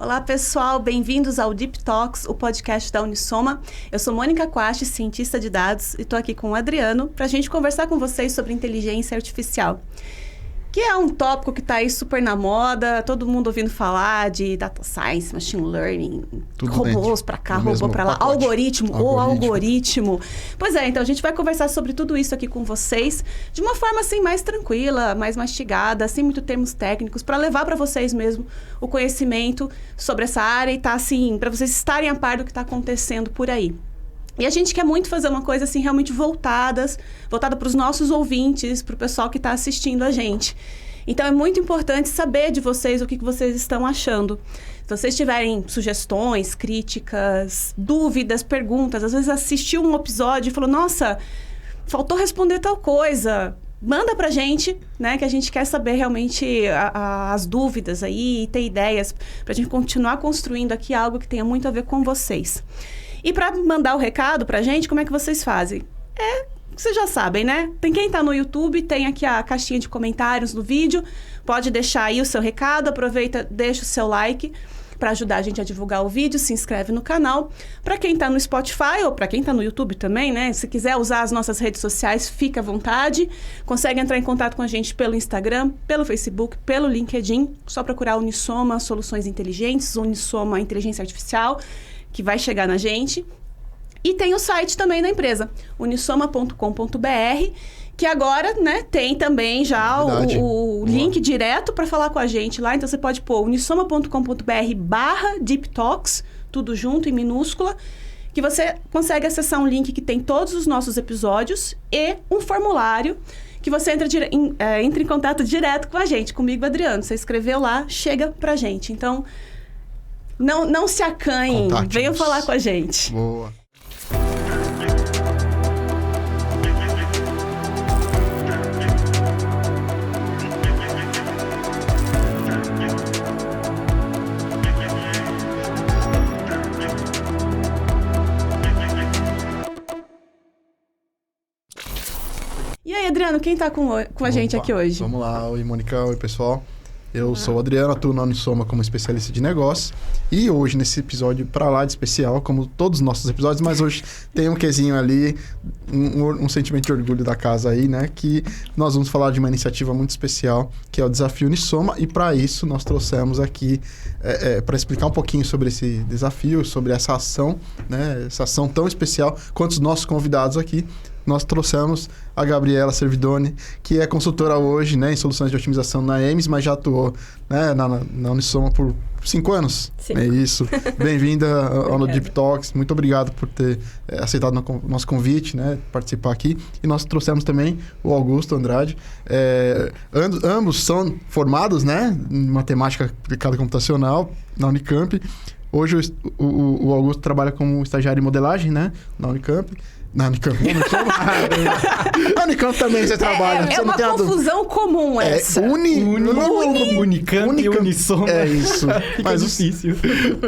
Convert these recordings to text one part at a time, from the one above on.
Olá, pessoal. Bem-vindos ao Deep Talks, o podcast da Unisoma. Eu sou Mônica Quast, cientista de dados, e estou aqui com o Adriano para a gente conversar com vocês sobre inteligência artificial, que é um tópico que está aí super na moda, todo mundo ouvindo falar de data science, machine learning, tudo robôs para cá, robô para lá, algoritmo. Pois é, então a gente vai conversar sobre tudo isso aqui com vocês de uma forma assim mais tranquila, mais mastigada, sem muito termos técnicos, para levar para vocês mesmo o conhecimento sobre essa área e tá assim, para vocês estarem a par do que está acontecendo por aí. E a gente quer muito fazer uma coisa assim realmente voltada para os nossos ouvintes, para o pessoal que está assistindo a gente. Então é muito importante saber de vocês o que vocês estão achando. Se vocês tiverem sugestões, críticas, dúvidas, perguntas, às vezes assistiu um episódio e falou, nossa, faltou responder tal coisa, manda pra gente, né? Que a gente quer saber realmente as dúvidas aí e ter ideias pra gente continuar construindo aqui algo que tenha muito a ver com vocês. E para mandar o recado pra gente, como é que vocês fazem? Vocês já sabem, né? Tem quem tá no YouTube, tem aqui a caixinha de comentários no vídeo. Pode deixar aí o seu recado, aproveita, deixa o seu like para ajudar a gente a divulgar o vídeo, se inscreve no canal. Para quem tá no Spotify ou para quem tá no YouTube também, né? Se quiser usar as nossas redes sociais, fica à vontade. Consegue entrar em contato com a gente pelo Instagram, pelo Facebook, pelo LinkedIn. Só procurar Unisoma Soluções Inteligentes, Unisoma Inteligência Artificial, que vai chegar na gente. E tem o site também da empresa, unisoma.com.br, que agora, né, tem também já o link direto para falar com a gente lá. Então, você pode pôr unisoma.com.br/deeptalks, tudo junto em minúscula, que você consegue acessar um link que tem todos os nossos episódios e um formulário que você entra em contato direto com a gente, comigo, Adriano. Você escreveu lá, chega pra gente. Então, não se acanhem, venham falar com a gente. Boa. E aí, Adriano, quem tá com a gente aqui hoje? Vamos lá. Oi, Mônica. Oi, pessoal. Eu sou o Adriano, atuo na Unisoma como especialista de negócios. E hoje, nesse episódio pra lá de especial, como todos os nossos episódios, mas hoje tem um quezinho ali, um sentimento de orgulho da casa aí, né? Que nós vamos falar de uma iniciativa muito especial, que é o Desafio Unisoma. E para isso, nós trouxemos aqui, para explicar um pouquinho sobre esse desafio, sobre essa ação, né? Essa ação tão especial, quanto os nossos convidados aqui. Nós trouxemos a Gabriela Servidoni, que é consultora hoje, né, em soluções de otimização na EMS, mas já atuou, né, na Unisoma por 5 anos. Sim. É isso. Bem-vinda ao Deep Talks. Muito obrigado por ter aceitado o nosso convite, né, participar aqui. E nós trouxemos também o Augusto Andrade. Ambos são formados, né, em matemática aplicada computacional na Unicamp. Hoje o Augusto trabalha como estagiário em modelagem, né, na Unicamp. Na Unicamp na Unicamp também você trabalha. É uma confusão comum essa. Unicamp e Unisoma. É isso. Mas difícil.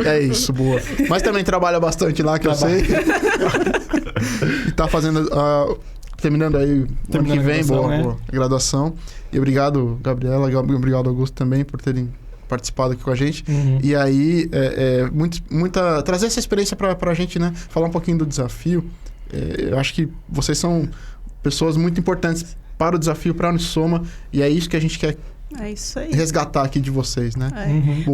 É isso, boa. Mas também trabalha bastante lá, que eu sei. E tá fazendo... terminando aí o ano que vem, boa graduação. E obrigado, Gabriela, obrigado, Augusto, também, por terem participado aqui com a gente. Uhum. E aí, trazer essa experiência pra gente, né? Falar um pouquinho do desafio. Eu acho que vocês são pessoas muito importantes para o desafio, para a Unisoma, e é isso que a gente quer resgatar aqui de vocês, né?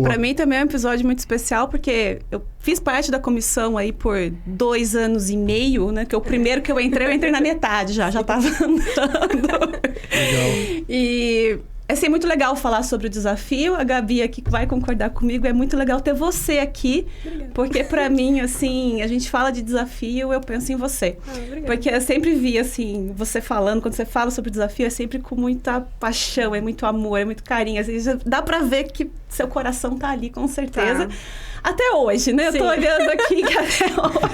Para mim também é um episódio muito especial, porque eu fiz parte da comissão aí por 2 anos e meio, né? Que o primeiro que eu entrei na metade já estava andando. Legal. E... é assim, muito legal falar sobre o desafio. A Gabi aqui vai concordar comigo. É muito legal ter você aqui. Obrigada. Porque, pra mim, assim, a gente fala de desafio, eu penso em você. Obrigada. Porque eu sempre vi, assim, você falando, quando você fala sobre desafio, é sempre com muita paixão, é muito amor, é muito carinho. Assim, dá pra ver que seu coração tá ali, com certeza. Tá. Até hoje, né? Sim. Eu tô olhando aqui que até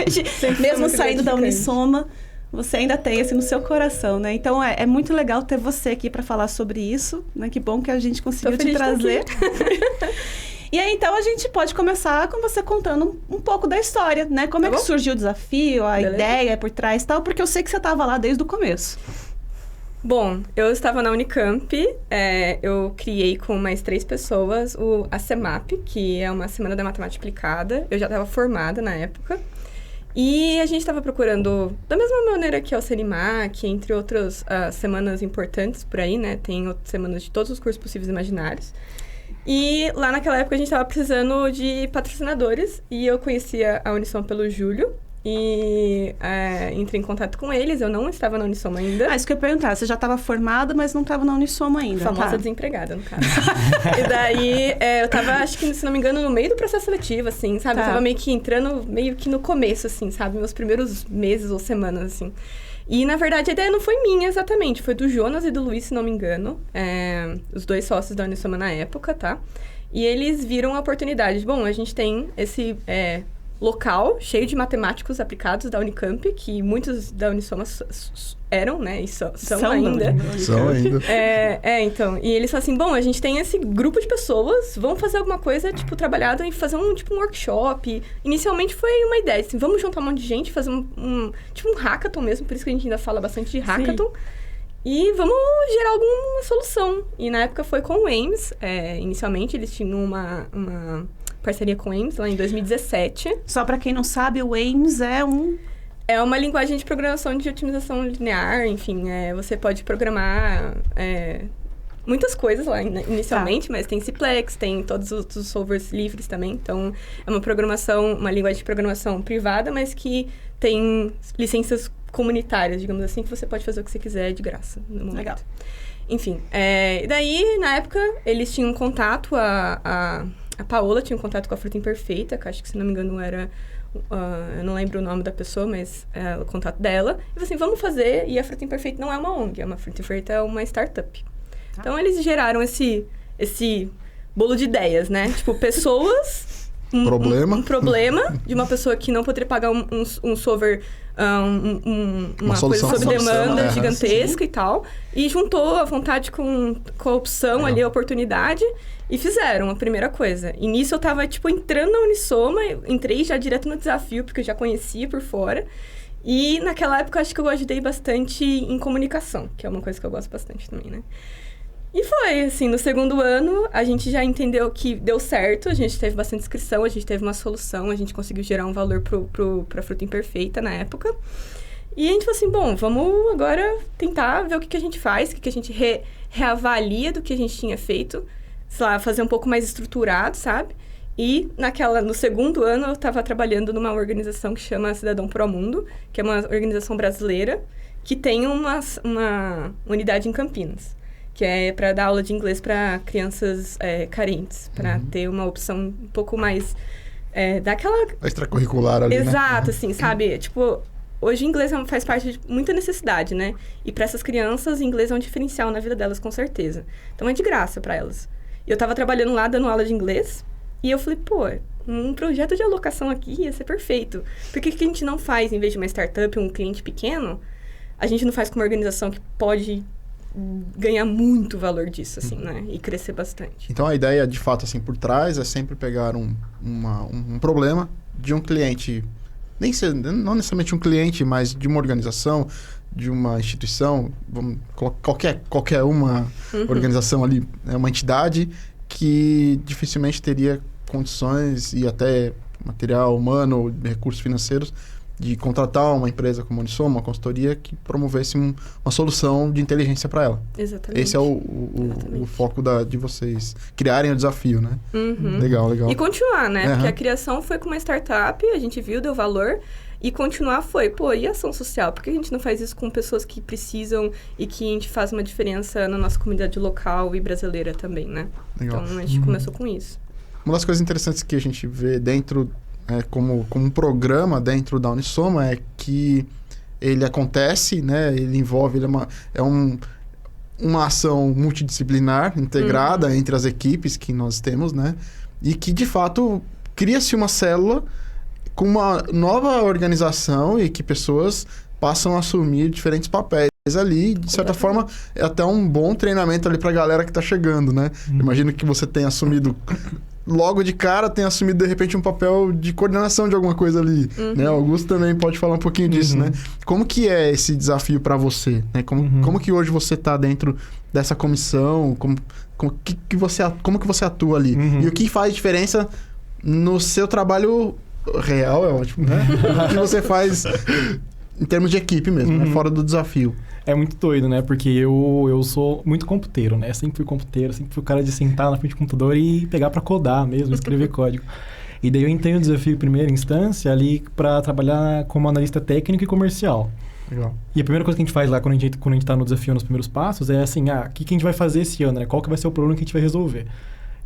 hoje, mesmo saindo da Unisoma, você ainda tem, assim, no seu coração, né? Então, é muito legal ter você aqui para falar sobre isso, né? Que bom que a gente conseguiu te trazer. E aí, então, a gente pode começar com você contando um pouco da história, né? Como é que surgiu o desafio, a ideia por trás e tal, porque eu sei que você estava lá desde o começo. Bom, eu estava na Unicamp, eu criei com mais 3 pessoas a CEMAP, que é uma Semana da Matemática Aplicada. Eu já estava formada na época. E a gente estava procurando, da mesma maneira que a CNMAC, entre outras semanas importantes por aí, né? Tem outras semanas de todos os cursos possíveis e imaginários. E lá naquela época a gente estava precisando de patrocinadores. E eu conhecia a Unisom pelo Júlio. E entrei em contato com eles. Eu não estava na Unisoma ainda. Isso que eu ia perguntar. Você já estava formada, mas não estava na Unisoma ainda, Famosa desempregada, no caso. E daí, eu tava, acho que, se não me engano, no meio do processo seletivo, assim, sabe? Eu tava meio que entrando, meio que no começo, assim, sabe? Meus primeiros meses ou semanas, assim. E, na verdade, a ideia não foi minha exatamente. Foi do Jonas e do Luiz, se não me engano. Os 2 sócios da Unisoma na época, tá? E eles viram a oportunidade. Bom, a gente tem esse... local, cheio de matemáticos aplicados da Unicamp, que muitos da Unisoma eram, né? E são ainda. São ainda. Então. E eles falam assim, bom, a gente tem esse grupo de pessoas, vamos fazer alguma coisa, tipo, trabalhado em fazer um workshop. Inicialmente foi uma ideia, assim, vamos juntar um monte de gente, fazer um hackathon mesmo, por isso que a gente ainda fala bastante de hackathon. Sim. E vamos gerar alguma solução. E na época foi com o Ames. Inicialmente, eles tinham uma parceria com o Ames, lá em 2017. Só para quem não sabe, o Ames é uma linguagem de programação de otimização linear, enfim, você pode programar muitas coisas lá inicialmente, mas tem Cplex, tem todos os solvers livres também, então é uma linguagem de programação privada, mas que tem licenças comunitárias, digamos assim, que você pode fazer o que você quiser de graça no momento. Legal. Enfim, e daí, na época, eles tinham contato, a Paola tinha um contato com a Fruta Imperfeita, que acho que, se não me engano, era... eu não lembro o nome da pessoa, mas é o contato dela. E falou assim, vamos fazer... E a Fruta Imperfeita não é uma ONG, a Fruta Imperfeita é uma startup. Tá. Então, eles geraram esse bolo de ideias, né? Tipo, pessoas... Um problema de uma pessoa que não poderia pagar um solver... uma coisa sob demanda gigantesca e tal. E juntou a vontade com a opção ali, a oportunidade... E fizeram a primeira coisa. E nisso eu tava, entrando na Unisoma, entrei já direto no desafio, porque eu já conhecia por fora. E naquela época, acho que eu ajudei bastante em comunicação, que é uma coisa que eu gosto bastante também, né? E foi, assim, no segundo ano, a gente já entendeu que deu certo, a gente teve bastante inscrição, a gente teve uma solução, a gente conseguiu gerar um valor pra Fruta Imperfeita na época. E a gente falou assim, bom, vamos agora tentar ver o que a gente faz, o que a gente reavalia do que a gente tinha feito, sei lá, fazer um pouco mais estruturado, sabe? E no segundo ano eu estava trabalhando numa organização que chama Cidadão Pro Mundo, que é uma organização brasileira que tem uma unidade em Campinas, que é para dar aula de inglês para crianças carentes, para ter uma opção um pouco mais daquela... extracurricular ali, Exato, né? assim, sabe? Tipo, hoje inglês faz parte de muita necessidade, né? E para essas crianças, inglês é um diferencial na vida delas, com certeza. Então é de graça para elas. Eu estava trabalhando lá, dando aula de inglês, e eu falei, um projeto de alocação aqui ia ser perfeito. Por que a gente não faz, em vez de uma startup, um cliente pequeno, a gente não faz com uma organização que pode ganhar muito valor disso, assim, né? E crescer bastante. Então, a ideia, de fato, assim, por trás, é sempre pegar um problema de um cliente, não necessariamente um cliente, mas de uma organização, de uma instituição, qualquer uma organização ali, uma entidade que dificilmente teria condições e até material humano, recursos financeiros, de contratar uma empresa como a Unisoma, uma consultoria que promovesse uma solução de inteligência para ela. Exatamente. Esse é o foco de vocês criarem o desafio, né? Legal. E continuar, né? Porque a criação foi com uma startup, a gente viu, deu valor. E continuar foi, e ação social? Por que a gente não faz isso com pessoas que precisam e que a gente faz uma diferença na nossa comunidade local e brasileira também, né? Legal. Então, a gente começou com isso. Uma das coisas interessantes que a gente vê dentro, como um programa dentro da Unisoma, é que ele acontece, né? Ele envolve, uma ação multidisciplinar, integrada entre as equipes que nós temos, né? E que, de fato, cria-se uma célula com uma nova organização e que pessoas passam a assumir diferentes papéis ali. De certa forma, é até um bom treinamento ali pra galera que tá chegando, né? Imagino que você tenha assumido logo de cara tenha assumido, de repente, um papel de coordenação de alguma coisa ali, né? O Augusto também pode falar um pouquinho disso, né? Como que é esse desafio para você, né? Como que hoje você tá dentro dessa comissão? Como que você atua ali? E o que faz diferença no seu trabalho real, é ótimo, né? O que você faz em termos de equipe mesmo, né? Fora do desafio. É muito doido, né? Porque eu sou muito computeiro, né? Sempre fui computeiro, sempre fui o cara de sentar na frente do computador e pegar para codar mesmo, escrever código. E daí eu entrei no desafio em primeira instância ali para trabalhar como analista técnico e comercial. Legal. E a primeira coisa que a gente faz lá quando a gente tá no desafio nos primeiros passos é assim, o que a gente vai fazer esse ano, né? Qual que vai ser o problema que a gente vai resolver?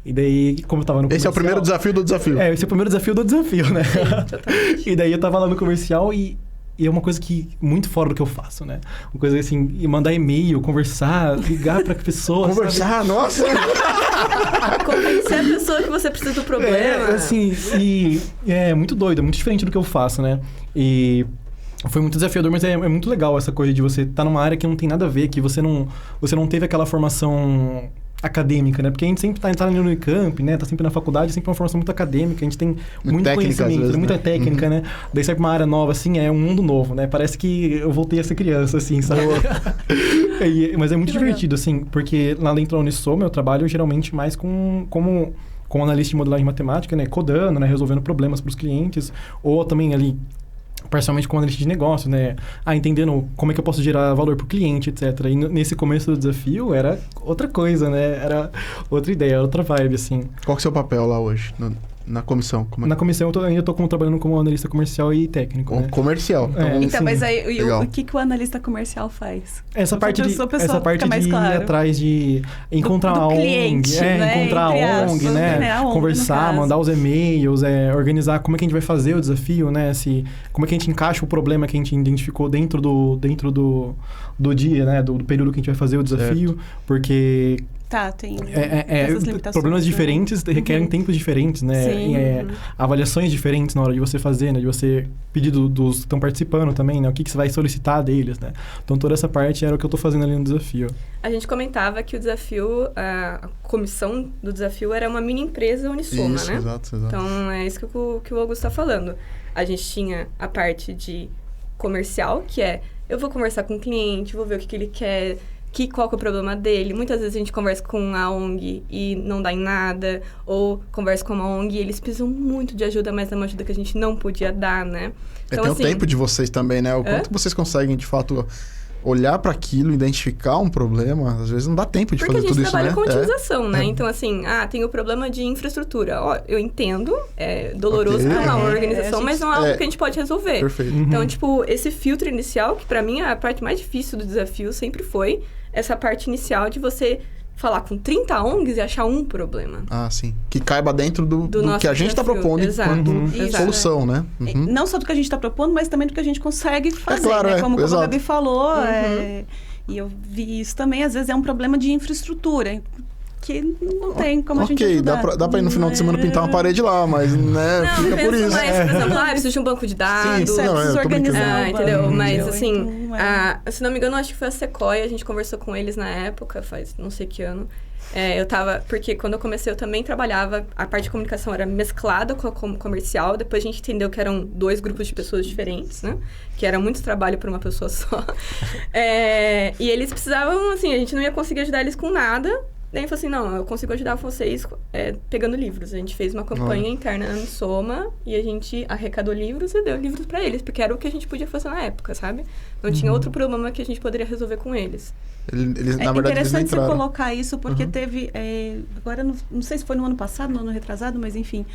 E daí, como eu tava no comercial... Esse é o primeiro desafio do desafio. Esse é o primeiro desafio do desafio, né? Totalmente. E daí eu tava lá no comercial e é uma coisa que muito fora do que eu faço, né? Uma coisa assim, mandar e-mail, conversar, ligar pra pessoas. Conversar, sabe? nossa! Convencer a pessoa que você precisa do problema. Assim, e é muito doido, é muito diferente do que eu faço, né? E foi muito desafiador, mas é muito legal essa coisa de você estar numa área que não tem nada a ver, que você não teve aquela formação acadêmica, né? Porque a gente sempre tá no Unicamp, né? Tá sempre na faculdade, sempre uma formação muito acadêmica, a gente tem muito técnica, conhecimento, vezes, muita né? técnica, né? Daí sai pra uma área nova, assim, é um mundo novo, né? Parece que eu voltei a ser criança, assim, sabe? Mas é muito divertido, assim, porque lá dentro da Unisoma eu trabalho geralmente mais como analista de modelagem matemática, né? Codando, né? Resolvendo problemas para os clientes, ou também ali parcialmente como analista de negócio, né? Entendendo como é que eu posso gerar valor para o cliente, etc. E nesse começo do desafio era outra coisa, né? Era outra ideia, outra vibe, assim. Qual que é o seu papel lá hoje, na comissão? Na comissão eu ainda estou trabalhando como analista comercial e técnico, né? Comercial. Então, sim. mas aí Legal. o que o analista comercial faz? Essa parte de mais ir claro. atrás de encontrar do a ONG, cliente, né? encontrar Entre a ONG, aspas, né? A ONG, Conversar, no mandar caso. os e-mails, organizar como é que a gente vai fazer o desafio, né? Como é que a gente encaixa o problema que a gente identificou dentro do dia, né? Do período que a gente vai fazer o desafio, porque tem essas limitações. problemas né? diferentes requerem tempos diferentes, né? Sim. Avaliações diferentes na hora de você fazer, né? De você pedir dos que estão participando também, né? O que você vai solicitar deles, né? Então, toda essa parte era o que eu tô fazendo ali no desafio. A gente comentava que o desafio, a comissão do desafio era uma mini empresa Unisoma, Isso, né? exato. Então, é isso que o Augusto está falando. A gente tinha a parte de comercial, que é, eu vou conversar com o cliente, vou ver o que ele quer, qual que é o problema dele. Muitas vezes a gente conversa com a ONG e não dá em nada, ou conversa com uma ONG e eles precisam muito de ajuda, mas é uma ajuda que a gente não podia dar, né? Então, tem assim, o tempo de vocês também, né? O quanto vocês conseguem, de fato, olhar para aquilo, identificar um problema, às vezes não dá tempo de fazer tudo isso, né? Porque a gente trabalha com otimização, né? Então, assim, tem o problema de infraestrutura. Eu entendo, é doloroso para uma organização, mas não é algo que a gente pode resolver. Perfeito. Então, tipo, esse filtro inicial, que para mim é a parte mais difícil do desafio, sempre foi essa parte inicial de você falar com 30 ONGs e achar um problema. Sim. Que caiba dentro do que a gente está desafio. propondo Exato. enquanto solução, né? Não só do que a gente está propondo, mas também do que a gente consegue fazer, claro, né? Como a exato. Gabi falou, e eu vi isso também, às vezes é um problema de infraestrutura, que não tem como a gente ajudar. Dá pra ir no final de semana pintar uma parede lá, mas, né, Não, fica por isso. mais, por exemplo, preciso de um banco de dados. Isso, não, preciso eu tô brincando. organizar. Entendeu? Mas, Então, assim, se não me engano, acho que foi a Sequoia, a gente conversou com eles na época, faz não sei que ano. Porque quando eu comecei, eu também trabalhava, a parte de comunicação era mesclada com a comercial, depois a gente entendeu que eram 2 grupos de pessoas diferentes, né? Que era muito trabalho para uma pessoa só. E eles precisavam, assim, a gente não ia conseguir ajudar eles com nada. Daí ele falou assim, não, eu consigo ajudar vocês pegando livros. A gente fez uma campanha interna na Unisoma e a gente arrecadou livros e deu livros para eles, porque era o que a gente podia fazer na época, sabe? Não tinha outro problema que a gente poderia resolver com eles. Eles, na verdade, eles interessante você entraram. colocar isso, porque teve... agora, não sei se foi no ano passado, no ano retrasado, mas enfim...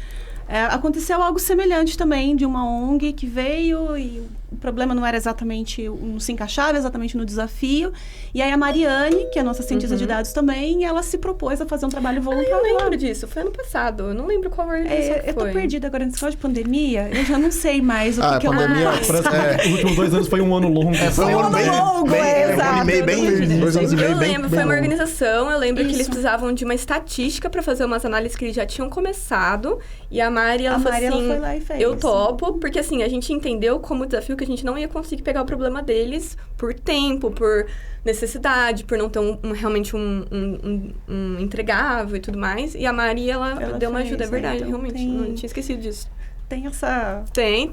aconteceu algo semelhante também, de uma ONG que veio e o problema não era exatamente... Não se encaixava exatamente no desafio. E aí a Mariane, que é a nossa cientista de dados também, ela se propôs a fazer um trabalho voluntário. Eu lembro disso, foi ano passado. Eu não lembro qual organização que eu tô foi. perdida agora nesse negócio de pandemia. Eu já não sei mais o que eu pandemia, mais. Parece que os últimos 2 anos foi um ano longo. Foi um ano longo, exato. 1 ano e meio, bem 2 anos e meio, Eu bem lembro, foi uma longo. organização, eu lembro que eles Isso. precisavam de uma estatística para fazer umas análises que eles já tinham começado, e a Mari, ela falou Mari, assim, ela foi lá e fez. eu topo, porque assim, a gente entendeu como desafio que a gente não ia conseguir pegar o problema deles por tempo, por necessidade, por não ter realmente um entregável e tudo mais. E a Mari, ela deu uma ajuda, é verdade, então, realmente. Não tinha esquecido disso. Tem essa... Tem.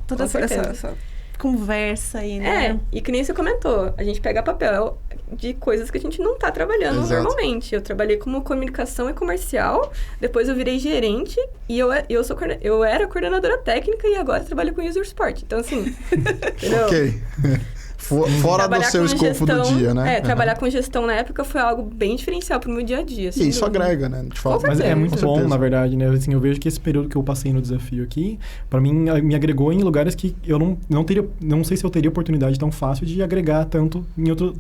Toda essa conversa aí, né? E que nem você comentou, a gente pega papel de coisas que a gente não tá trabalhando normalmente. Eu trabalhei como comunicação e comercial, depois eu virei gerente e eu era coordenadora técnica e agora trabalho com user support. Então, assim, entendeu? Ok. Fora do seu escopo do dia, né? Trabalhar com gestão na época foi algo bem diferencial pro meu dia a dia. E isso agrega, né? De fato. Mas é muito bom, na verdade, né? Assim, eu vejo que esse período que eu passei no desafio aqui, pra mim, me agregou em lugares que eu não sei se eu teria oportunidade tão fácil de agregar tanto em outro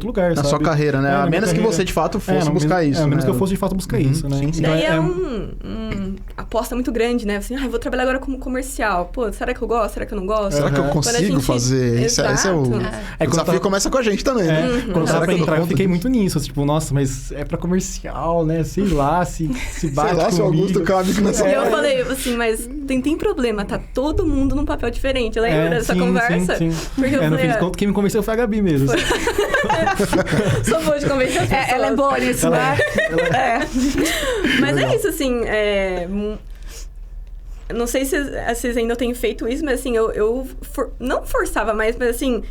lugar, na sua carreira, né? A menos que você, de fato, fosse buscar isso, a menos né? que eu fosse, de fato, buscar isso, né? Sim. Então, daí é uma aposta muito grande, né? Assim, vou trabalhar agora como comercial. Pô, será que eu gosto? Será que eu não gosto? Será que eu consigo fazer? Esse é o desafio. Começa com a gente também, né? Quando eu tava pra entrar, eu fiquei muito nisso. Tipo, nossa, mas é pra comercial, né? Sei lá, se bate sei lá, se o Augusto cabe nessa... E eu falei assim, mas tem problema, tá todo mundo num papel diferente. Lembra dessa conversa? Sim. Porque eu no fim de contas, quem me convenceu foi a Gabi mesmo. Sou boa de convencer as pessoas. Ela é boa nisso, né? Mas é isso, assim, não sei se vocês ainda têm feito isso, mas assim, eu não forçava mais, mas assim...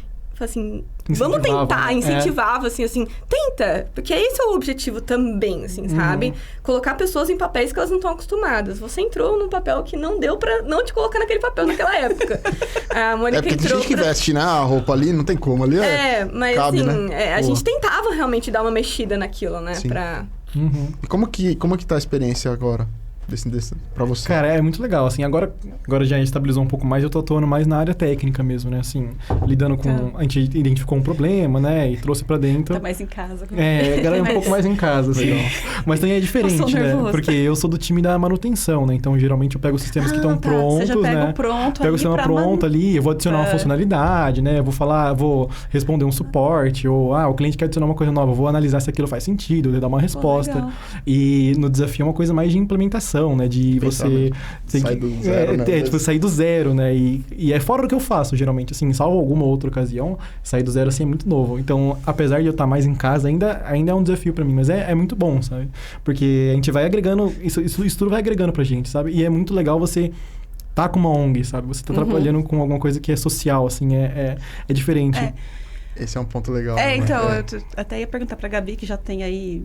vamos tentar, incentivava, assim, tenta, porque esse é o objetivo também, assim, sabe? Colocar pessoas em papéis que elas não estão acostumadas. Você entrou num papel que não deu pra não te colocar naquele papel naquela época. A Mônica porque tem gente que veste, né, a roupa ali, não tem como ali. Mas cabe, assim, né? A gente tentava realmente dar uma mexida naquilo, né? Sim. E como que tá a experiência agora? Pra você? Cara, é muito legal, assim, agora já estabilizou um pouco mais, eu tô atuando mais na área técnica mesmo, né, assim, lidando com... A gente identificou um problema, né, e trouxe pra dentro. Tá mais em casa. Agora é um pouco mais em casa, assim, Mas também é diferente, né, porque eu sou do time da manutenção, né, então geralmente eu pego os sistemas que estão prontos, você já pega né. o pronto pego o sistema pronto ali, eu vou adicionar uma funcionalidade, né, vou responder um suporte, ou, o cliente quer adicionar uma coisa nova, eu vou analisar se aquilo faz sentido, eu dar uma resposta. E no desafio é uma coisa mais de implementação, né? De você... Sair do zero, né? Tipo, sair do zero, né? E é fora do que eu faço, geralmente. Assim, salvo alguma outra ocasião, sair do zero, assim, é muito novo. Então, apesar de eu estar mais em casa, ainda é um desafio pra mim. Mas é muito bom, sabe? Porque a gente vai agregando... Isso tudo vai agregando pra gente, sabe? E é muito legal você... tá com uma ONG, sabe? Você tá trabalhando com alguma coisa que é social, assim, é diferente. Esse é um ponto legal. Então, eu até ia perguntar pra Gabi, que já tem aí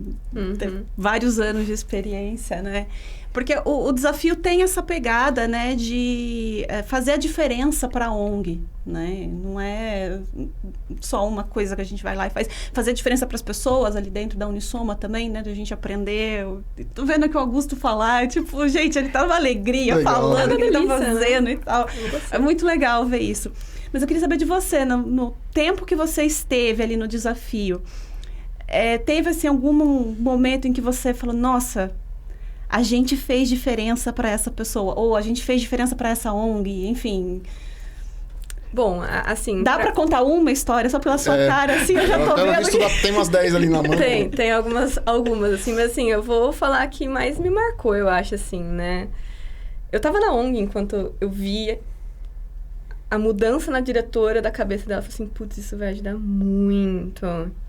vários anos de experiência, né? Porque o desafio tem essa pegada, né, de fazer a diferença pra ONG, né? Não é só uma coisa que a gente vai lá e faz. Fazer a diferença pras pessoas ali dentro da Unisoma também, né? Da gente aprender. Tô vendo aqui o Augusto falar, tipo, gente, ele tá uma alegria falando o que ele tá fazendo e tal. É muito legal ver isso. Mas eu queria saber de você, no tempo que você esteve ali no desafio, teve, assim, algum momento em que você falou, nossa, a gente fez diferença para essa pessoa, ou a gente fez diferença para essa ONG, enfim... Bom, assim... Dá pra contar uma história só pela sua cara, assim, eu já tô vendo que... Tem umas 10 ali na mão. Tem algumas, assim, mas assim, eu vou falar que mais me marcou, eu acho, assim, né? Eu tava na ONG enquanto eu via a mudança na diretora da cabeça dela. Eu falei assim, putz, isso vai ajudar muito,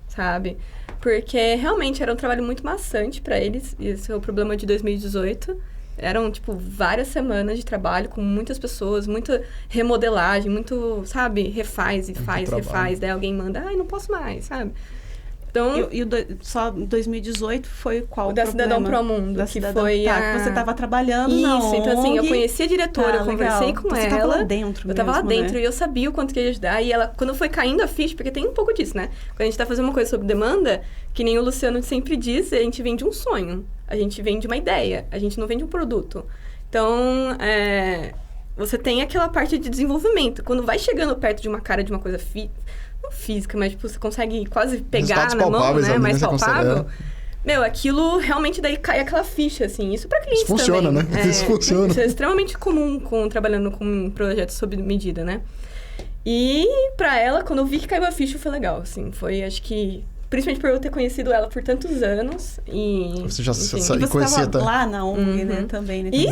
sabe? Porque realmente era um trabalho muito maçante pra eles. Esse é o problema de 2018. Eram, tipo, várias semanas de trabalho com muitas pessoas, muita remodelagem, muito, sabe? Refaz e refaz. Daí alguém manda, não posso mais, sabe? Então, só 2018 foi qual o da problema? Cidadão Pro Mundo, que foi que você estava trabalhando na ONG. Então assim, eu conheci a diretora, eu conversei com ela. Você estava lá dentro Eu estava lá dentro e eu sabia o quanto que ia ajudar. E ela, quando foi caindo a ficha, porque tem um pouco disso, né? Quando a gente tá fazendo uma coisa sobre demanda, que nem o Luciano sempre diz, a gente vende um sonho. A gente vende uma ideia. A gente não vende um produto. Então, você tem aquela parte de desenvolvimento. Quando vai chegando perto de uma cara de uma coisa não física, mas tipo, você consegue quase pegar na mão, né? Mais palpável. Meu, aquilo realmente daí cai aquela ficha, assim. Isso pra clientes também. Funciona, né? Isso funciona. Isso é extremamente comum trabalhando com projetos sob medida, né? E pra ela, quando eu vi que caiu a ficha, foi legal, assim. Foi, acho que... Principalmente por eu ter conhecido ela por tantos anos. E você já e você conhecia tava lá na ONG, né? Também, né? E,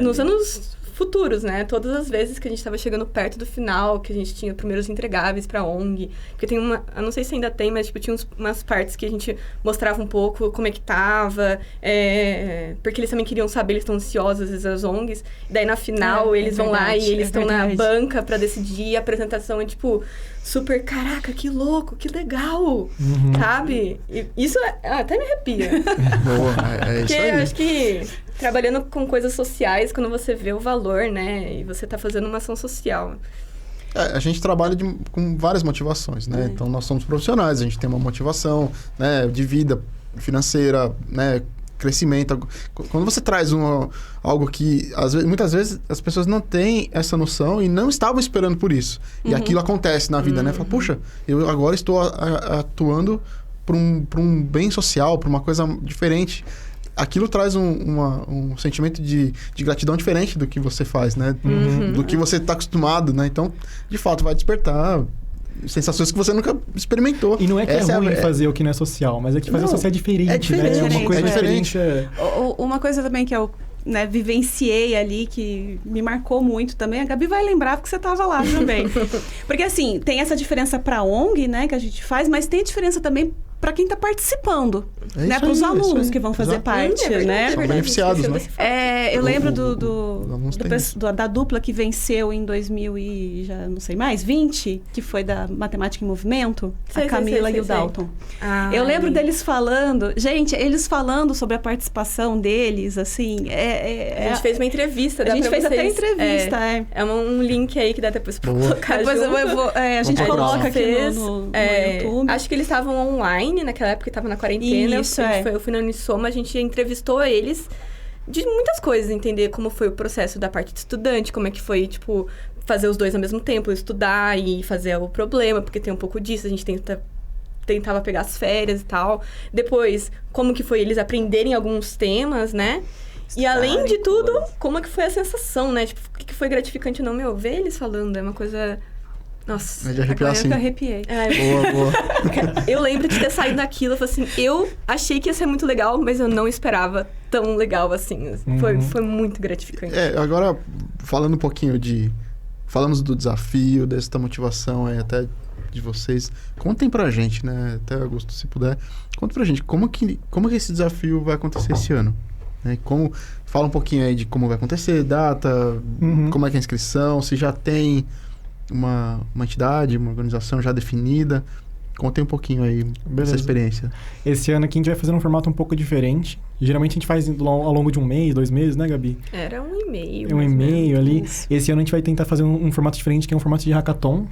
nos anos... futuros, né? Todas as vezes que a gente estava chegando perto do final, que a gente tinha primeiros entregáveis pra ONG. Porque tem uma... Eu não sei se ainda tem, mas tipo, tinha umas partes que a gente mostrava um pouco como é que tava. Porque eles também queriam saber, eles estão ansiosos, às vezes, as ONGs. E daí, na final, eles vão lá e eles estão na banca pra decidir. A apresentação é, tipo, super... Caraca, que louco, que legal! Sabe? E isso até me arrepia. Boa, é isso aí. Porque eu acho que... Trabalhando com coisas sociais, quando você vê o valor, né? E você tá fazendo uma ação social. A gente trabalha com várias motivações, né? Então, nós somos profissionais, a gente tem uma motivação, né, de vida financeira, né, crescimento. Quando você traz algo que, muitas vezes, as pessoas não têm essa noção e não estavam esperando por isso. E aquilo acontece na vida, né? Fala, puxa, eu agora estou atuando para um bem social, para uma coisa diferente. Aquilo traz um sentimento de gratidão diferente do que você faz, né? Do que você está acostumado, né? Então, de fato, vai despertar sensações que você nunca experimentou. E não é que é ruim fazer o que não é social, mas é que fazer o social é diferente, né? É uma coisa diferente. Uma coisa também que eu vivenciei ali, que me marcou muito também, a Gabi vai lembrar porque você estava lá também. Porque, assim, tem essa diferença para a ONG, né, que a gente faz, mas tem a diferença também para quem está participando, né? Para os alunos que vão fazer parte, né? São beneficiados, né? Eu lembro da dupla que venceu em 2000 e já não sei mais, 20, que foi da Matemática em Movimento, a Camila e o Dalton. Eu lembro deles falando, gente, eles falando sobre a participação deles, assim, a gente fez uma entrevista, a gente fez até entrevista, É um link aí que dá depois pra colocar. Depois a gente coloca aqui no YouTube. Acho que eles estavam online naquela época, estava na quarentena. Isso, eu fui na Unisoma, a gente entrevistou eles de muitas coisas, entender como foi o processo da parte de estudante, como é que foi, tipo, fazer os dois ao mesmo tempo, estudar e fazer o problema, porque tem um pouco disso, a gente tentava pegar as férias e tal. Depois, como que foi eles aprenderem alguns temas, né? E além de tudo, como é que foi a sensação, né? Tipo, o que foi gratificante ou não, ver eles falando, é uma coisa... Nossa, é de arrepiar, assim. Eu arrepiei. Boa. Eu lembro de ter saído daquilo, assim, eu achei que ia ser muito legal, mas eu não esperava tão legal assim. Foi muito gratificante. Agora, falando um pouquinho falamos do desafio, dessa motivação aí até de vocês. Contem pra gente, né? Até Augusto, se puder. Conta pra gente, como que esse desafio vai acontecer esse ano? Né? Fala um pouquinho aí de como vai acontecer, data, como é que é a inscrição, se já tem... Uma entidade, uma organização já definida. Contem um pouquinho aí dessa experiência. Esse ano aqui a gente vai fazer um formato um pouco diferente. Geralmente a gente faz ao longo de 1 mês, 2 meses, né, Gabi? Era 1 e-mail. 1 e-mail ali. Esse ano a gente vai tentar fazer um formato diferente, que é um formato de hackathon.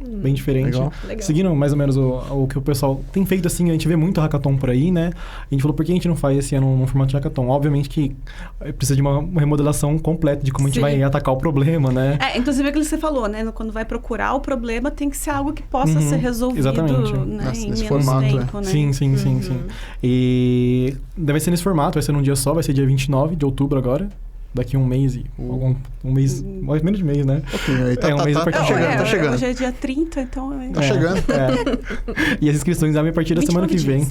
Bem diferente. Legal. Seguindo mais ou menos o que o pessoal tem feito, assim, a gente vê muito hackathon por aí, né? A gente falou, por que a gente não faz esse ano um formato de hackathon? Obviamente que precisa de uma remodelação completa de como a gente vai atacar o problema, né? Inclusive aquilo que você falou, né? Quando vai procurar o problema, tem que ser algo que possa ser resolvido, exatamente. Né? Em menos formato, tempo, né? Sim. E deve ser nesse formato, vai ser num dia só, vai ser dia 29 de outubro agora. Daqui um mês um mês, menos de mês, né? Um mês a partir tá chegando. Hoje é dia 30, então... Tá chegando. E as inscrições abrem a partir da semana que vem.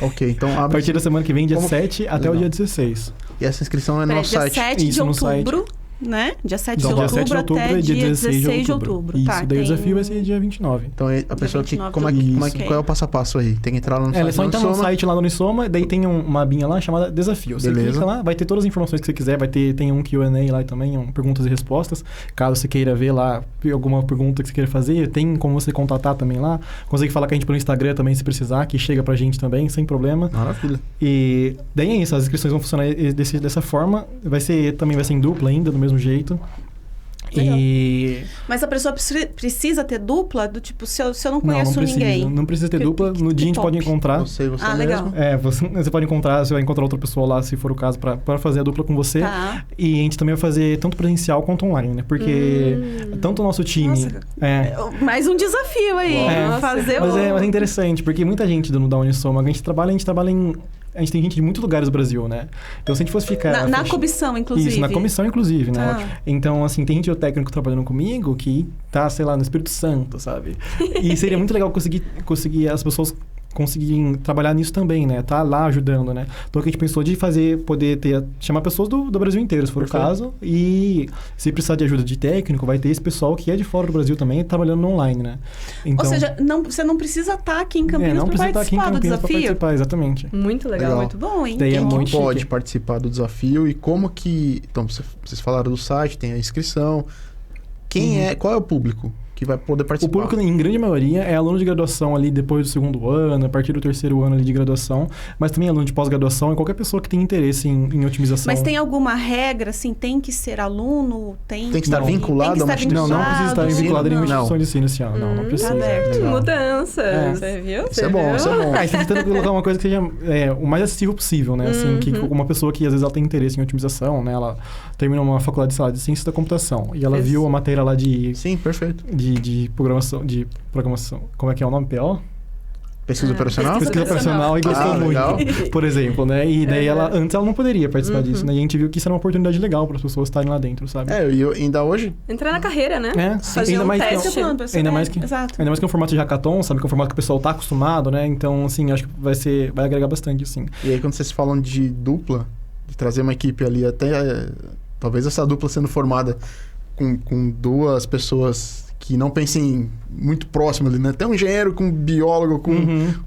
Ok, então... A partir da semana que vem, dia 7 até o dia 16. E essa inscrição é no nosso site? Dia 7 de outubro, né? Dia 7 de outubro até dia 16 de outubro. Isso, daí o desafio vai ser dia 29. Então, a pessoa que... Qual é o passo a passo aí? Tem que entrar lá no site. É só entrar no site lá no Unisoma, daí tem uma abinha lá chamada Desafio. Você clica lá, vai ter todas as informações que você quiser, tem um Q&A lá também, perguntas e respostas. Caso você queira ver lá alguma pergunta que você queira fazer, tem como você contatar também lá. Consegue falar com a gente pelo Instagram também, se precisar, que chega pra gente também, sem problema. Maravilha. E daí é isso, as inscrições vão funcionar dessa forma. Também vai ser em dupla ainda, do mesmo jeito. Mas a pessoa precisa ter dupla? Do tipo, se eu não conheço ninguém? Não precisa ter dupla. No dia a gente pode encontrar. Você mesmo. Legal. Você pode encontrar, você vai encontrar outra pessoa lá, se for o caso, para fazer a dupla com você. Tá. E a gente também vai fazer tanto presencial quanto online, né? Porque tanto o nosso time... Mais um desafio aí. Mas é interessante, porque muita gente da Unisoma, a gente trabalha em... A gente tem gente de muitos lugares do Brasil, né? Então, se a gente fosse ficar... Na comissão, inclusive. Isso, na comissão, inclusive, né? Então, assim, tem gente técnico trabalhando comigo que tá, sei lá, no Espírito Santo, sabe? E seria muito legal conseguir as pessoas conseguir trabalhar nisso também, né? Tá lá ajudando, né? Então, o que a gente pensou de chamar pessoas do Brasil inteiro, se for o caso. E se precisar de ajuda de técnico, vai ter esse pessoal que é de fora do Brasil também, trabalhando no online, né? Então, ou seja, você não precisa estar aqui em Campinas para participar do desafio. Participar, exatamente. Muito legal. Muito bom, hein? Daí Quem pode participar do desafio e como que... Então, vocês falaram do site, tem a inscrição. Qual é o público que vai poder participar? O público, em grande maioria, é aluno de graduação ali depois do 2º ano, a partir do 3º ano ali de graduação, mas também aluno de pós-graduação e qualquer pessoa que tem interesse em otimização. Mas tem alguma regra, assim, tem que ser aluno? Tem que estar vinculado a uma instituição? Não precisa estar vinculado a uma instituição de ensino esse ano. Não precisa. Mudanças. Você viu? Isso é bom. Você está tentando colocar uma coisa que seja o mais acessível possível, né? Assim, que uma pessoa que às vezes ela tem interesse em otimização, né? Ela termina uma faculdade, sei lá, de ciência da computação e ela viu a matéria lá de... Sim, perfeito. De programação, como é que é o nome? PO? Pesquisa operacional? Pesquisa operacional e gostou muito, legal. por exemplo, né? E daí antes ela não poderia participar disso, né? E a gente viu que isso era uma oportunidade legal para as pessoas estarem lá dentro, sabe? E ainda hoje... Entrar na carreira, né? Fazer ainda mais teste. Ainda mais que é um formato de hackathon, sabe? Que é um formato que o pessoal tá acostumado, né? Então, assim, acho que vai agregar bastante, assim. E aí, quando vocês falam de dupla, de trazer uma equipe ali, até talvez essa dupla sendo formada com duas pessoas que não pensem muito próximo ali, né? Até um engenheiro com um biólogo, com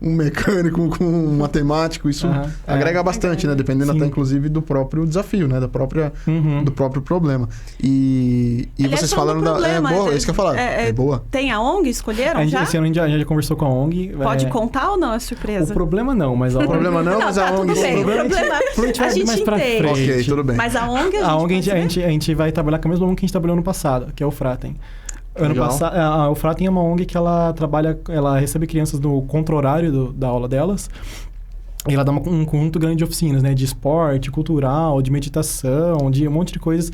um mecânico, com um matemático, isso agrega bastante, né? Dependendo até, inclusive, do próprio desafio, né? Do próprio problema. E vocês falaram é boa, é isso que eu ia falar. É boa. Tem a ONG? Escolheram já? Esse ano a gente já conversou com a ONG. Pode contar ou não? É surpresa? O problema não, mas... O problema não, mas a ONG... Tudo bem, o problema a gente mais pra frente. Ok, tudo bem. Mas a ONG a gente vai trabalhar com a mesma ONG que a gente trabalhou no passado, que é o Fratem. Ano passado, o Fratem é uma ONG que ela recebe crianças no contra-horário da aula delas. E ela dá um conjunto grande de oficinas, né? De esporte, cultural, de meditação, de um monte de coisas,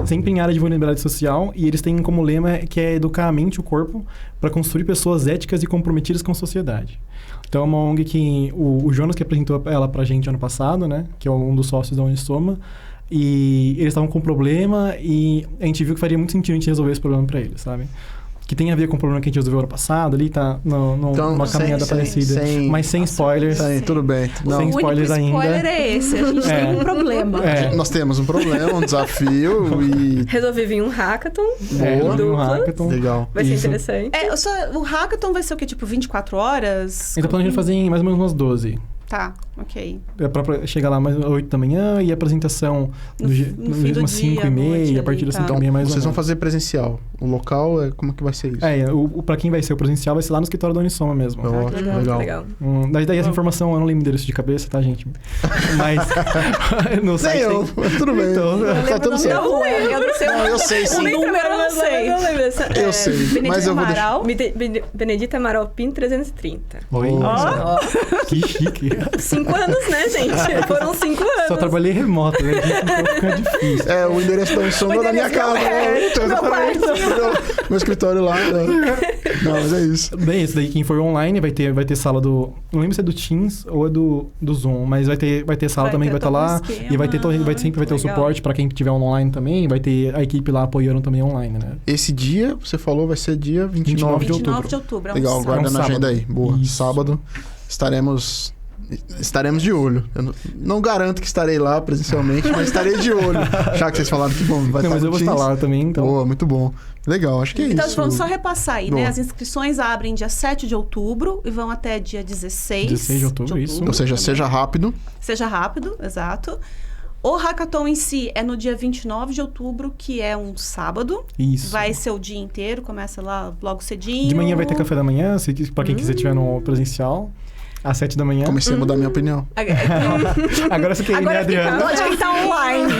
sempre em área de vulnerabilidade social. E eles têm como lema que é educar a mente e o corpo para construir pessoas éticas e comprometidas com a sociedade. Então, é uma ONG que o Jonas que apresentou ela pra gente ano passado, né? Que é um dos sócios da Unisoma. E eles estavam com um problema e a gente viu que faria muito sentido a gente resolver esse problema para eles, sabe? Que tem a ver com o problema que a gente resolveu ano passado, ali tá numa caminhada parecida. Mas sem spoilers. Tudo bem. Sem spoilers ainda. O spoiler é esse, a gente tem um problema. Nós temos um problema, um desafio e... Resolvi vir um hackathon. Um hackathon. Legal. Vai ser interessante. O hackathon vai ser o quê? Tipo, 24 horas? Então, planejando fazer em mais ou menos umas 12. Tá, ok. É pra chegar lá mais 8 da manhã e a apresentação no fim umas 5 e meia, a partir das 5 e meia mais ou menos. Vocês vão fazer presencial. O local, como que vai ser isso? Pra quem vai ser o presencial, vai ser lá no escritório da Unisoma mesmo. Legal. Daí essa informação, eu não lembro o endereço de cabeça, tá, gente? Mas no site eu, tudo bem. Então, tá tudo certo. Eu sei sim. O número eu não sei. Eu sei, mas eu vou deixar. Benedita Amaral Pinto 330. Oi. Que chique. 5 anos, né, gente? Foram 5 anos. Só trabalhei remoto, né? Então fica difícil. O endereço da Unisoma da minha casa. Meu escritório lá. Não, mas é isso. Bem, esse daí, quem for online, vai ter sala do... Não lembro se é do Teams ou é do Zoom, mas vai ter sala também que vai estar lá. E sempre vai ter o suporte para quem tiver online também. Vai ter a equipe lá apoiando também online, né? Esse dia, você falou, vai ser dia 29 de outubro. 29 de outubro. Legal, guarda na agenda aí. Boa. Isso. Sábado estaremos de olho. Eu não garanto que estarei lá presencialmente, mas estarei de olho. Já que vocês falaram que vai estar mas eu vou estar lá também, então. Boa, muito bom. Legal, acho que é então, isso. Então, vamos só repassar aí, né? As inscrições abrem dia 7 de outubro e vão até dia 16 de outubro, isso. Ou seja, seja rápido. Seja rápido, exato. O hackathon em si é no dia 29 de outubro, que é um sábado. Isso. Vai ser o dia inteiro, começa lá logo cedinho. De manhã vai ter café da manhã, para quem quiser estiver no presencial. Às 7 da manhã. Comecei a mudar minha opinião. Agora você quer ir, né, Adriana? Pode estar online.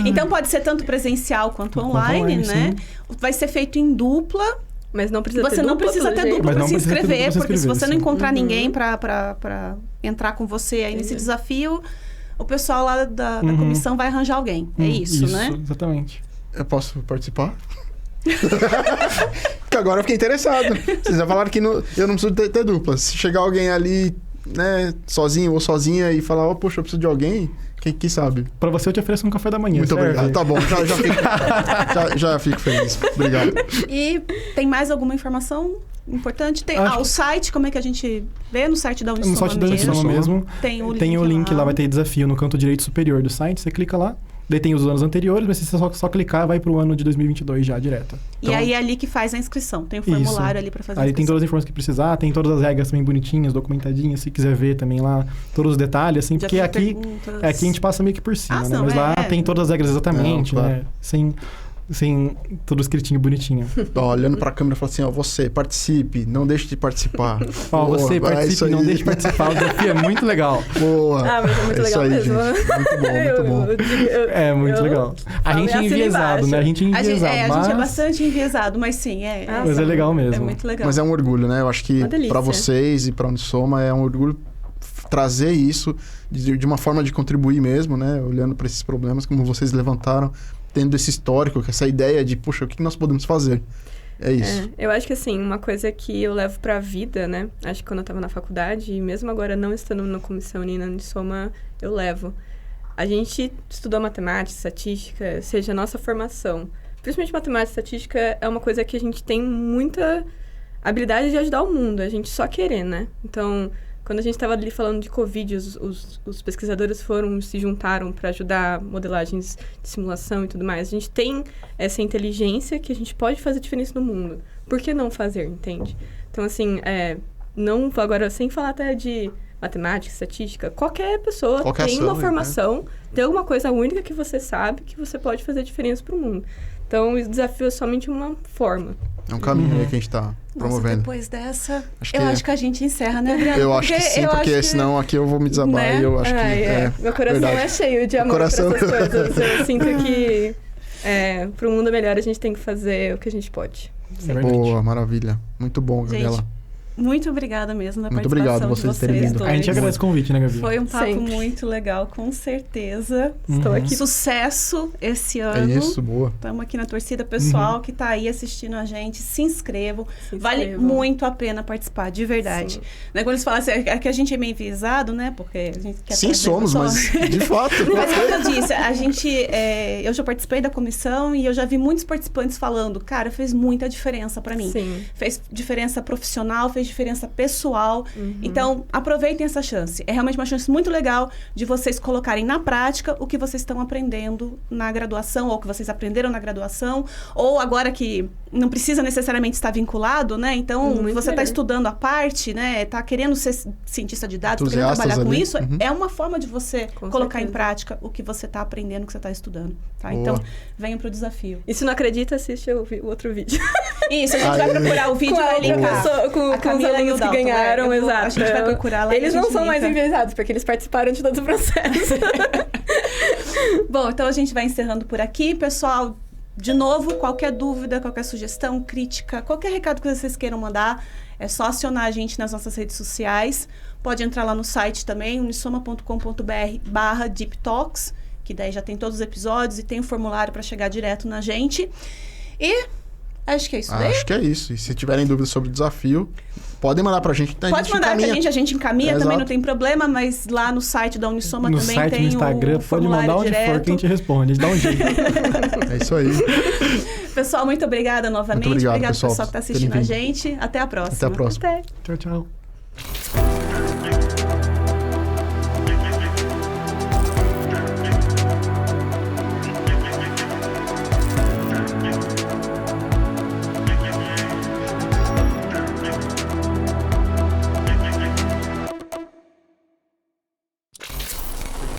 Então pode ser tanto presencial quanto online, né? Sim. Vai ser feito em dupla. Mas não precisa ter dupla. Você não precisa ter dupla para se inscrever, porque se você não encontrar ninguém para entrar com você aí nesse desafio, o pessoal lá da comissão vai arranjar alguém. É isso, né? Exatamente. Eu posso participar? Porque agora eu fiquei interessado. Vocês já falaram que eu não preciso ter dupla. Se chegar alguém ali, né, sozinho ou sozinha e falar, poxa, eu preciso de alguém, quem sabe? Pra você eu te ofereço um café da manhã. Muito obrigado. Tá bom, já fico feliz. Obrigado. E tem mais alguma informação? importante. Tem o site, como é que a gente vê? No site da Unisoma No site da Unisoma mesmo. Tem o link lá, vai ter desafio no canto direito superior do site, você clica lá. Daí tem os anos anteriores, mas se você só clicar, vai pro ano de 2022 já, direto. Então, e aí é ali que faz a inscrição. Tem o formulário ali pra fazer a inscrição. Aí tem todas as informações que precisar, tem todas as regras também bonitinhas, documentadinhas, se quiser ver também lá, todos os detalhes, assim, já porque aqui a gente passa meio que por cima, né? Mas lá tem todas as regras exatamente, né? Sem tudo escritinho bonitinho. Olhando pra câmera e falando assim, você, participe, não deixe de participar. Você participe, não deixe de participar. O desafio é muito legal. Boa. Mas é muito legal aí, mesmo. Gente. Muito bom. É muito legal. A gente é enviesado, né? A gente é enviesado. A gente é bastante enviesado, mas sim, mas é legal mesmo. É muito legal. Mas é um orgulho, né? Eu acho que pra vocês e pra Unisoma é um orgulho trazer isso de uma forma de contribuir mesmo, né? Olhando pra esses problemas, como vocês levantaram, tendo esse histórico, essa ideia de, puxa, o que nós podemos fazer? É isso. Eu acho que, assim, uma coisa que eu levo pra vida, né? Acho que quando eu tava na faculdade, e mesmo agora não estando na comissão nem na Unisoma, eu levo. A gente estudou matemática, estatística, seja a nossa formação. Principalmente matemática e estatística é uma coisa que a gente tem muita habilidade de ajudar o mundo. A gente só querer, né? Então, quando a gente estava ali falando de Covid, os pesquisadores se juntaram para ajudar modelagens de simulação e tudo mais. A gente tem essa inteligência que a gente pode fazer diferença no mundo. Por que não fazer, entende? Então, assim, não agora, sem falar até de matemática, estatística, qualquer pessoa tem uma formação, tem alguma coisa única que você sabe que você pode fazer diferença para o mundo. Então, o desafio é somente uma forma. É um caminho aí que a gente tá promovendo. Depois dessa, acho que a gente encerra, né, Adriana? Eu acho que sim, porque senão aqui eu vou me desabar, né? E eu acho que meu coração é cheio de amor por essas coisas. Eu sinto que pro mundo melhor a gente tem que fazer o que a gente pode. Boa, maravilha. Muito bom, Gabriela. Gente, muito obrigada mesmo na muito participação obrigado vocês terem vindo. A gente agradece o convite, né, Gabi? Foi um papo muito legal, com certeza. Estou aqui. Sucesso esse ano. É isso, boa. Estamos aqui na torcida. Pessoal que está aí assistindo a gente, se inscrevam. Vale muito a pena participar, de verdade. Né, quando eles falam assim, que a gente é meio enviesado, né? Porque a gente quer sim, somos, mas de fato. Mas como eu disse, a gente... eu já participei da comissão e eu já vi muitos participantes falando, cara, fez muita diferença para mim. Sim. Fez diferença profissional, fez diferença pessoal. Então, aproveitem essa chance. É realmente uma chance muito legal de vocês colocarem na prática o que vocês estão aprendendo na graduação, ou que vocês aprenderam na graduação, ou agora que não precisa necessariamente estar vinculado, né? Então, você está estudando a parte, né? Está querendo ser cientista de dados, querendo trabalhar com isso, é uma forma de você colocar em prática o que você está aprendendo, o que você está estudando. Tá? Então, venham para o desafio. E se não acredita, assiste o outro vídeo. Isso, a gente vai procurar o vídeo e linkar. Com os alunos que ganharam, exato. A gente vai procurar lá. Eles não são mais enviesados, porque eles participaram de todo o processo. Bom, então a gente vai encerrando por aqui. Pessoal, de novo, qualquer dúvida, qualquer sugestão, crítica, qualquer recado que vocês queiram mandar, é só acionar a gente nas nossas redes sociais. Pode entrar lá no site também, unisoma.com.br/deeptalks, que daí já tem todos os episódios e tem o formulário para chegar direto na gente. E acho que é isso daí. Acho que é isso. E se tiverem dúvidas sobre o desafio, podem mandar pra gente. Pode mandar pra gente, a gente encaminha, também não tem problema, mas lá no site da Unisoma também tem o site, no Instagram, pode mandar onde for que a gente responde, a gente dá um jeito. É isso aí. Pessoal, muito obrigada novamente. Muito obrigado pessoal que tá assistindo a gente. Até a próxima. Até a próxima. Até. Tchau, tchau.